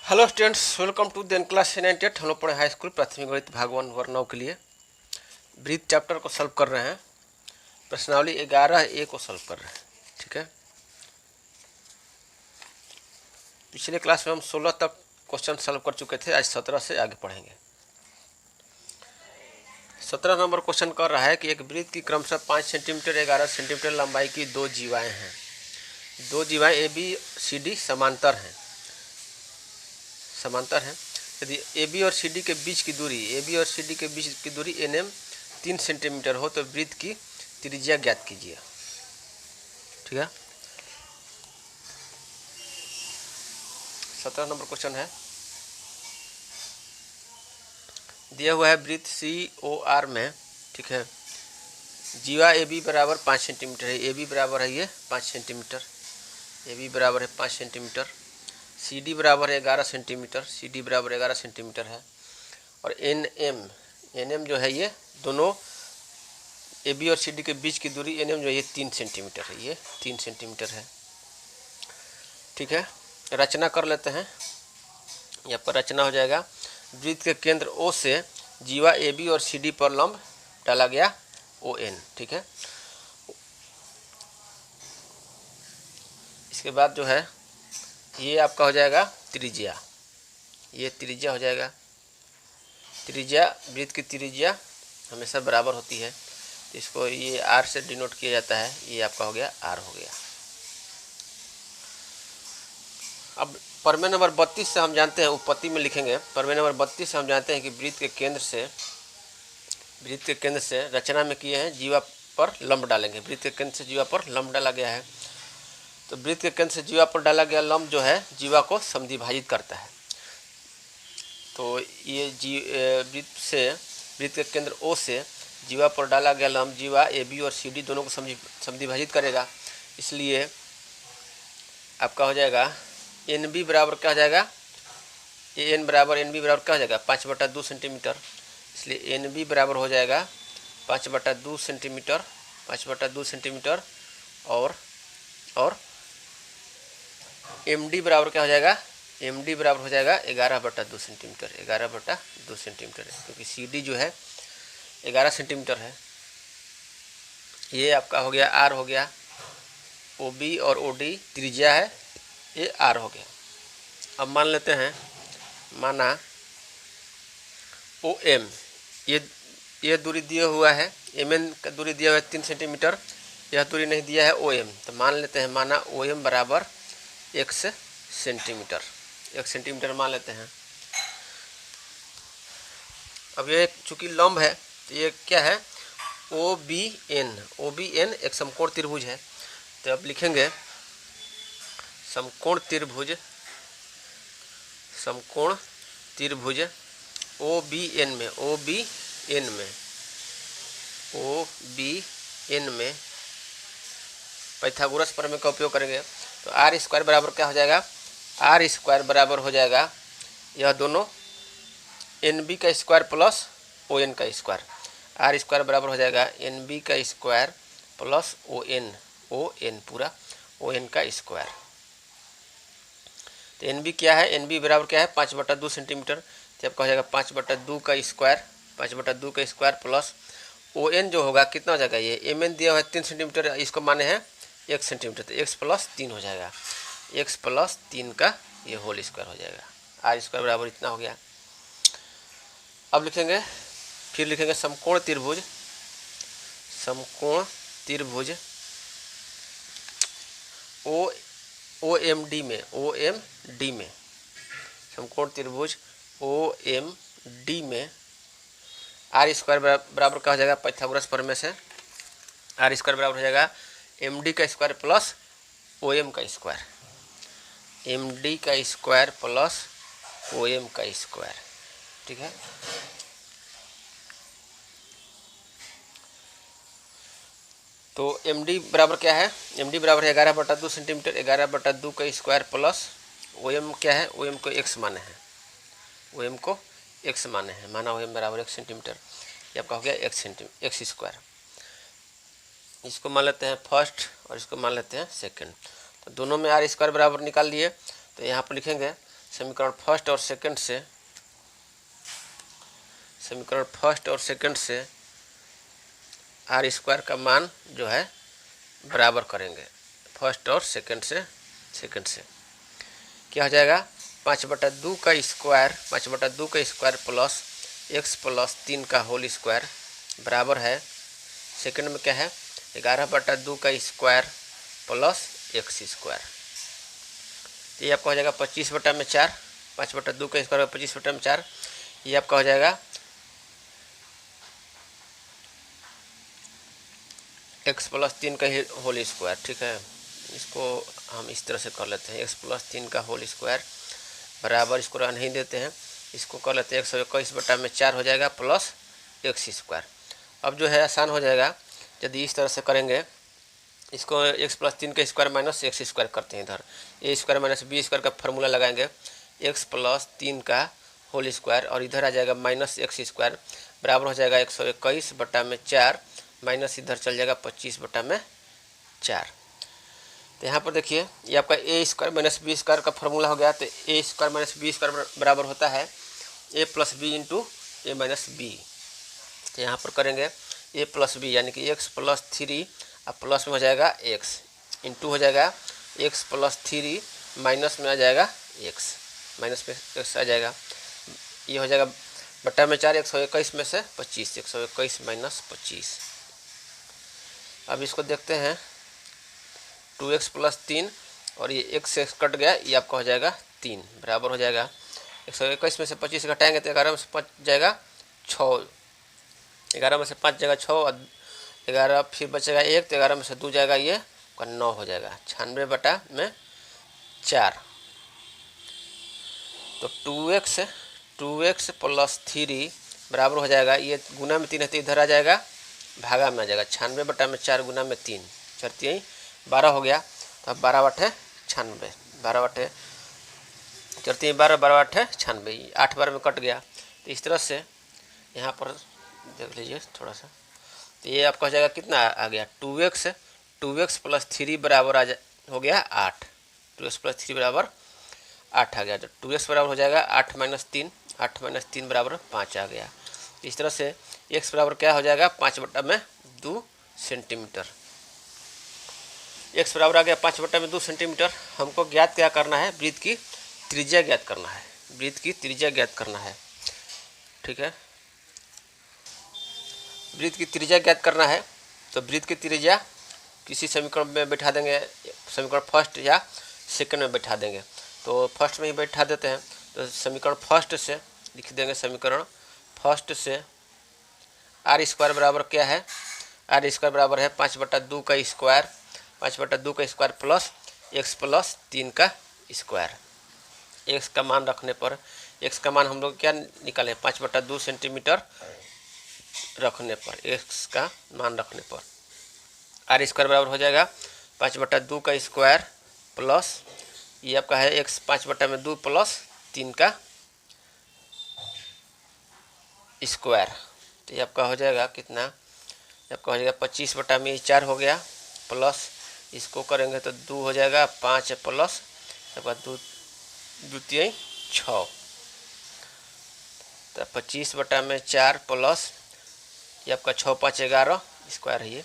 Hello students, welcome to then class 98। हम लोग पढ़े हाई स्कूल प्राथमिक गणित भाग 1 वर्ग 9 के लिए ब्रीथ चैप्टर को सॉल्व कर रहे हैं। प्रश्नावली 11A को सॉल्व कर रहे हैं। ठीक है, पिछले क्लास में हम 16 तक क्वेश्चन सॉल्व कर चुके थे। आज 17 से आगे पढ़ेंगे। 17 नंबर क्वेश्चन कर रहा है कि एक वृत्त की क्रमशः 5 सेंटीमीटर 11 सेंटीमीटर लंबाई की दो जीवाएँ हैं। दो जीवाएँ ABCD समांतर हैं। यदि AB और CD के बीच की दूरी NM 3 सेंटीमीटर हो तो वृत्त की त्रिज्या ज्ञात कीजिए। ठीक है, 17 नंबर क्वेश्चन है। दिया हुआ है वृत्त COR में। ठीक है, जीवा AB बराबर 5 सेंटीमीटर है। AB बराबर है ये 5 सेंटीमीटर, AB बराबर है 5 सेंटीमीटर। CD बराबर है 11 सेंटीमीटर, CD बराबर 11 सेंटीमीटर है। और NM जो है ये दोनों AB और CD के बीच की दूरी NM जो है ये 3 सेंटीमीटर है। ये 3 सेंटीमीटर है। ठीक है, रचना कर लेते हैं। यहाँ पर रचना हो जाएगा, वृत्त के केंद्र O से जीवा AB और CD पर लंब डाला गया ON। ठीक है, इसके बाद जो है ये आपका हो जाएगा त्रिज्या। ये त्रिज्या हो जाएगा। त्रिज्या, वृत्त की त्रिज्या हमेशा बराबर होती है, तो इसको ये R से डिनोट किया जाता है। ये आपका हो गया R हो गया। अब प्रमेय नंबर 32 से हम जानते हैं, उत्पत्ति में लिखेंगे। प्रमेय नंबर 32 से हम जानते हैं कि वृत्त के केंद्र से रचना में किए हैं, जीवा पर लंब डालेंगे। वृत्त के केंद्र से जीवा पर लंब डाला गया है, तो वृत्त के केंद्र से जीवा पर डाला गया लंब जो है जीवा को समद्विभाजित करता है। तो ये वृत्त के केंद्र O से जीवा पर डाला गया लंब जीवा AB और CD दोनों को समद्विभाजित करेगा। इसलिए आपका हो जाएगा NB बराबर क्या हो जाएगा, AN बराबर NB बराबर क्या हो जाएगा 5/2 सेंटीमीटर। इसलिए NB बराबर हो जाएगा 5/2 सेंटीमीटर, 5/2 सेंटीमीटर। और MD बराबर क्या हो जाएगा, MD बराबर हो जाएगा 11/2 सेंटीमीटर, 11/2 सेंटीमीटर, क्योंकि CD जो है 11 सेंटीमीटर है। ये आपका हो गया R हो गया। OB और OD त्रिज्या है, ये R हो गया। अब मान लेते हैं, माना OM ये दूरी दिया हुआ है, MN का दूरी दिया हुआ है 3 सेंटीमीटर, यह दूरी नहीं दिया है OM। तो मान लेते हैं, माना OM बराबर x सेंटीमीटर, 1 सेंटीमीटर मान लेते हैं। अब ये चूंकि लंब है तो ये क्या है, OBN एक समकोण त्रिभुज है। तो अब लिखेंगे समकोण त्रिभुज OBN में पाइथागोरस प्रमेय का उपयोग करेंगे। तो R स्क्वायर बराबर क्या हो जाएगा, R स्क्वायर बराबर हो जाएगा यह दोनों NB का स्क्वायर प्लस ON का स्क्वायर। R स्क्वायर बराबर हो जाएगा NB का स्क्वायर प्लस ON पूरा ON का स्क्वायर। तो NB क्या है, NB बराबर क्या है 5/2 सेंटीमीटर। तो आपका हो जाएगा 5/2 का स्क्वायर, 5/2 का स्क्वायर प्लस ON जो होगा कितना हो जाएगा, ये MN दिया हुआ है 3 सेंटीमीटर, इसको माने हैं 1 सेंटीमीटर, तो x + 3 हो जाएगा। x + 3 का ये होल स्क्वायर हो जाएगा। R स्क्वायर बराबर इतना हो गया। अब लिखेंगे, फिर लिखेंगे समकोण त्रिभुज OMD में समकोण त्रिभुज OMD में R स्क्वायर बराबर क्या हो जाएगा, पाइथागोरस प्रमेय से R स्क्वायर बराबर हो जाएगा MD का स्क्वायर प्लस OM का स्क्वायर, MD का स्क्वायर प्लस OM का स्क्वायर। ठीक है, तो MD बराबर क्या है, MD बराबर है 11/2 सेंटीमीटर, 11/2 का स्क्वायर प्लस OM क्या है, OM को x माने हैं, माना OM बराबर 1 सेंटीमीटर। ये आपका हो गया x स्क्वायर। इसको मान लेते हैं फर्स्ट और इसको मान लेते हैं सेकंड। तो दोनों में R स्क्वायर बराबर निकाल लिए। तो यहाँ पर लिखेंगे समीकरण फर्स्ट और सेकंड से आर स्क्वायर का मान जो है बराबर करेंगे। फर्स्ट और सेकंड से क्या हो जाएगा, 5/2 का स्क्वायर प्लस x प्लस 3 का होल स्क्वायर बराबर है, सेकंड में क्या है, 11/2 का स्क्वायर प्लस x स्क्वायर। तो ये आपका हो जाएगा 25/4, 5/2 का स्क्वायर 25/4, ये आपका हो जाएगा x प्लस 3 का होल स्क्वायर। ठीक है, इसको हम इस तरह से कर लेते हैं, x प्लस 3 का होल स्क्वायर बराबर, इसको नहीं देते हैं, इसको कर लेते हैं 121/4 हो जाएगा प्लस x स्क्वायर। अब जो है आसान हो जाएगा, यदि इस तरह से करेंगे, इसको x प्लस 3 का स्क्वायर माइनस x स्क्वायर करते हैं, इधर a square minus b square का फार्मूला लगाएंगे, x प्लस 3 का होल स्क्वायर और इधर आ जाएगा माइनस x स्क्वायर बराबर हो जाएगा 121/4 माइनस इधर चल जाएगा 25/4। तो यहाँ पर देखिए ये आपका ए स्क्वायर माइनस बी स्क्वायर का फार्मूला हो गया। तो ए स्क्वायर माइनस बी स्क्वायर बराबर होता है ए प्लस बी इंटू ए माइनस बी। तो यहाँ पर करेंगे ए प्लस बी यानी कि एक्स प्लस 3 अब प्लस में हो जाएगा एक्स इंटू हो जाएगा एक्स प्लस 3 माइनस में आ जाएगा एक्स, माइनस में एक्स आ जाएगा, ये हो जाएगा बट्टा में 4, 121 में से 25, 121 माइनस 25। अब इसको देखते हैं, 2x प्लस 3 और ये x से कट गया, ये आपका हो जाएगा 3 बराबर हो जाएगा 121 में से 25 घटाएंगे तो 11 में से 5 जाएगा 6, 11 में से 5 जाएगा 6 और 11 फिर बचेगा 1, तो 11 में से 2 जाएगा, ये 9 हो जाएगा 96/4। तो 2x प्लस 3 बराबर हो जाएगा, ये गुना में 3 है तो इधर आ जाएगा, भागा में आ जाएगा 96/4 गुना में 3, 4 12 हो गया। तो अब 12/96, 12/4 12, 12/96, 8 बार में कट गया। तो इस तरह से यहाँ पर देख लीजिए थोड़ा सा, तो ये आपका हो जाएगा कितना आ गया, 2x प्लस 3 बराबर हो गया 8, 2x प्लस 3 बराबर 8 आ गया। तो 2x बराबर हो जाएगा 8 माइनस 3, 8 माइनस 3 बराबर 5 आ गया। इस तरह से x बराबर क्या हो जाएगा, 5/2 सेंटीमीटर। x बराबर आ गया 5/2 सेंटीमीटर। हमको ज्ञात क्या करना है, वृत्त की त्रिज्या ज्ञात करना है, वृत्त की त्रिज्या ज्ञात करना है। ठीक है, वृत्त की त्रिज्या ज्ञात करना है, तो वृत्त की त्रिज्या किसी समीकरण में बैठा देंगे, समीकरण फर्स्ट या सेकंड में बैठा देंगे। तो फर्स्ट में ही बैठा देते हैं, तो समीकरण फर्स्ट से लिख देंगे, समीकरण फर्स्ट से आर स्क्वायर बराबर क्या है, आर स्क्वायर बराबर है 5/2 का स्क्वायर, 5/2 का स्क्वायर प्लस x प्लस 3 का स्क्वायर। x का मान रखने पर, x का मान हम लोग क्या निकालें, 5/2 सेंटीमीटर रखने पर, x का मान रखने पर आर स्क्वायर बराबर हो जाएगा 5/2 का स्क्वायर प्लस ये आपका है x 5/2 प्लस 3 का स्क्वायर। तो ये आपका हो जाएगा कितना, आपका हो जाएगा 25/4 हो गया, प्लस इसको करेंगे तो 2 हो जाएगा 5 प्लस आपका 2 2 6, तो 25/4 प्लस ये आपका 6 5 11 स्क्वायर है, ये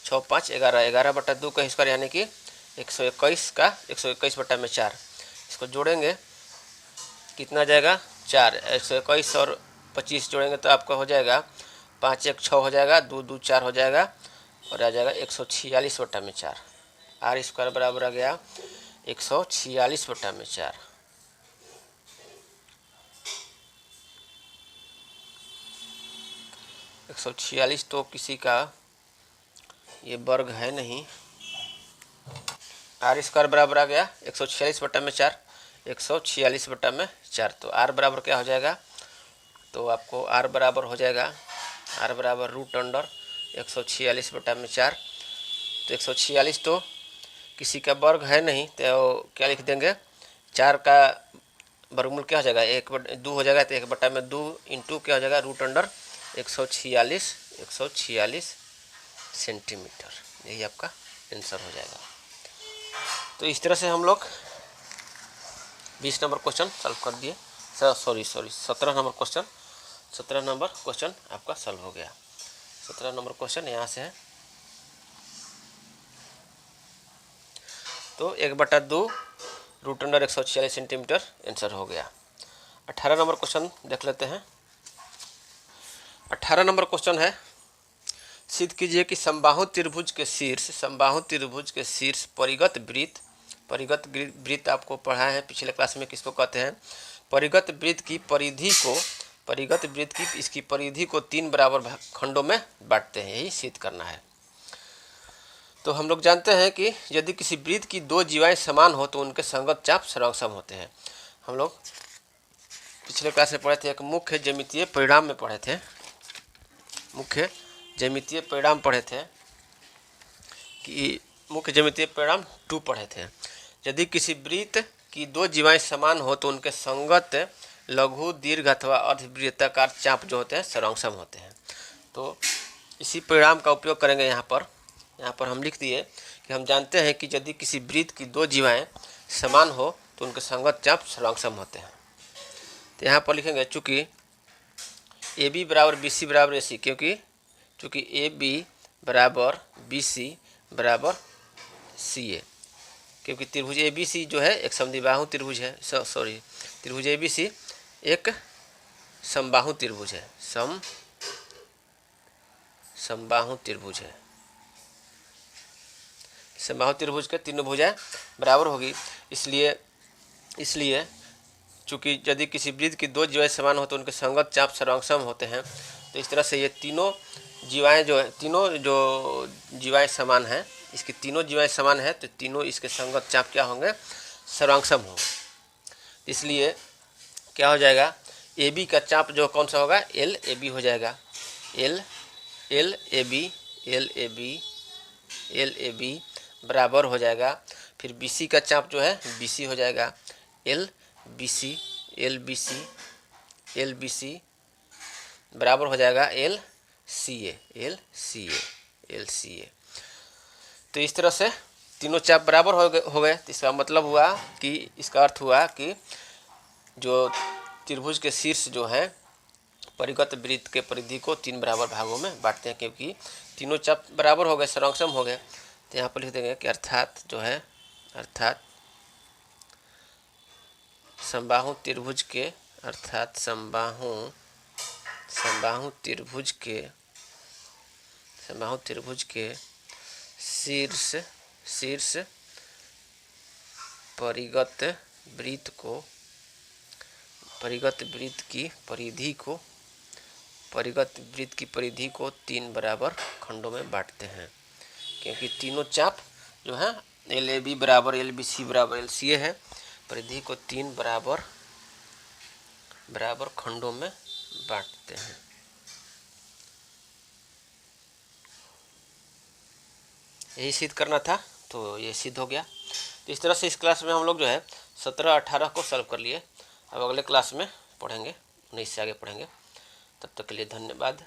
6 5 11, 11/2 का स्क्वायर यानी कि 121 का 121/4। इसको जोड़ेंगे कितना जाएगा 4, 121 और 25 जोड़ेंगे तो आपका हो जाएगा 5 1 6 हो जाएगा, 2 2 4 हो जाएगा और आ जाएगा 146/4। आर स्क्वायर बराबर आ गया 146/4। एक 146 तो किसी का ये वर्ग है नहीं, आर स्क्वायर बराबर आ गया 146/4, 146/4। तो आर बराबर क्या हो जाएगा, तो आपको आर बराबर हो जाएगा, आर बराबर √अंडर 146/4। तो 146 तो किसी का वर्ग है नहीं, तो क्या लिख देंगे, 4 का वर्गमूल क्या हो जाएगा, 1/2 हो जाएगा, तो 1/2 इंटू क्या हो जाएगा √अंडर 146 सेंटीमीटर। यही आपका आंसर हो जाएगा। तो इस तरह से हम लोग 20 नंबर क्वेश्चन सॉल्व कर दिए, sorry 17 number question, 17 number question आपका सॉल्व हो गया। 17 नंबर क्वेश्चन यहाँ से है, तो 1/2 रूट अंडर 146 सेंटीमीटर आंसर हो गया। 18 नंबर क्वेश्चन देख लेते हैं। 18 नंबर क्वेश्चन है, सिद्ध कीजिए कि समबाहु त्रिभुज के शीर्ष परिगत वृत्त आपको पढ़ा है पिछले क्लास में, किसको कहते हैं, परिगत वृत्त की इसकी परिधि को 3 बराबर खंडों में बांटते हैं, यही सिद्ध करना है। तो हम लोग जानते हैं कि यदि किसी वृत्त की 2 जीवाएं समान हो तो उनके संगत चाप सर्वसम होते हैं। हम लोग पिछले क्लास में पढ़े थे, एक मुख्य ज्यामितीय परिणाम में पढ़े थे, मुख्य ज्यामितीय परिणाम 2 पढ़े थे। यदि किसी वृत्त की 2 जीवाएं समान हो तो उनके संगत लघु, दीर्घ अथवा अर्धवृत्ताकार चाप जो होते हैं सर्वसम होते हैं। तो इसी परिणाम का उपयोग करेंगे यहाँ पर हम लिख दिए कि हम जानते हैं कि यदि किसी वृत्त की 2 जीवाएं समान हो तो उनके संगत चाप सर्वसम होते हैं। तो यहाँ पर लिखेंगे चूँकि AB बराबर BC बराबर AC, क्योंकि AB बराबर BC बराबर CA, क्योंकि त्रिभुज ABC जो है एक समद्विबाहु त्रिभुज है, त्रिभुज ABC एक समबाहु त्रिभुज है, समबाहु त्रिभुज के तीनों भुजाएं बराबर होगी। इसलिए चूँकि यदि किसी वृत्त की 2 जीवाएं समान हो तो उनके संगत चाप सर्वसम होते हैं, तो इस तरह से ये तीनों जो जीवाएं समान हैं, इसकी तीनों जीवाएं समान है तो तीनों इसके संगत चाप क्या होंगे, सर्वसम होंगे। इसलिए क्या हो जाएगा, AB का चाप जो कौन सा होगा, LAB हो जाएगा, LAB बराबर हो जाएगा। फिर BC का चाप जो है BC हो जाएगा, LBC बराबर हो जाएगा LCA। तो इस तरह से तीनों चाप बराबर हो गए। तो इसका मतलब हुआ कि इसका अर्थ हुआ कि जो त्रिभुज के शीर्ष जो है परिगत वृत्त के परिधि को 3 बराबर भागों में बांटते हैं, क्योंकि तीनों चाप बराबर हो गए, सर्वसम हो गए। तो यहाँ पर लिख देंगे कि अर्थात समबाहु त्रिभुज के शीर्ष परिगत वृत्त की परिधि को 3 बराबर खंडों में बांटते हैं, क्योंकि तीनों चाप जो है LAB बराबर LBC बराबर LCA है, परिधि को 3 बराबर खंडों में बांटते हैं। यही सिद्ध करना था, तो ये सिद्ध हो गया। तो इस तरह से इस क्लास में हम लोग जो है 17-18 को सॉल्व कर लिए। अब अगले क्लास में पढ़ेंगे, 19 से आगे पढ़ेंगे। तब तक के लिए धन्यवाद।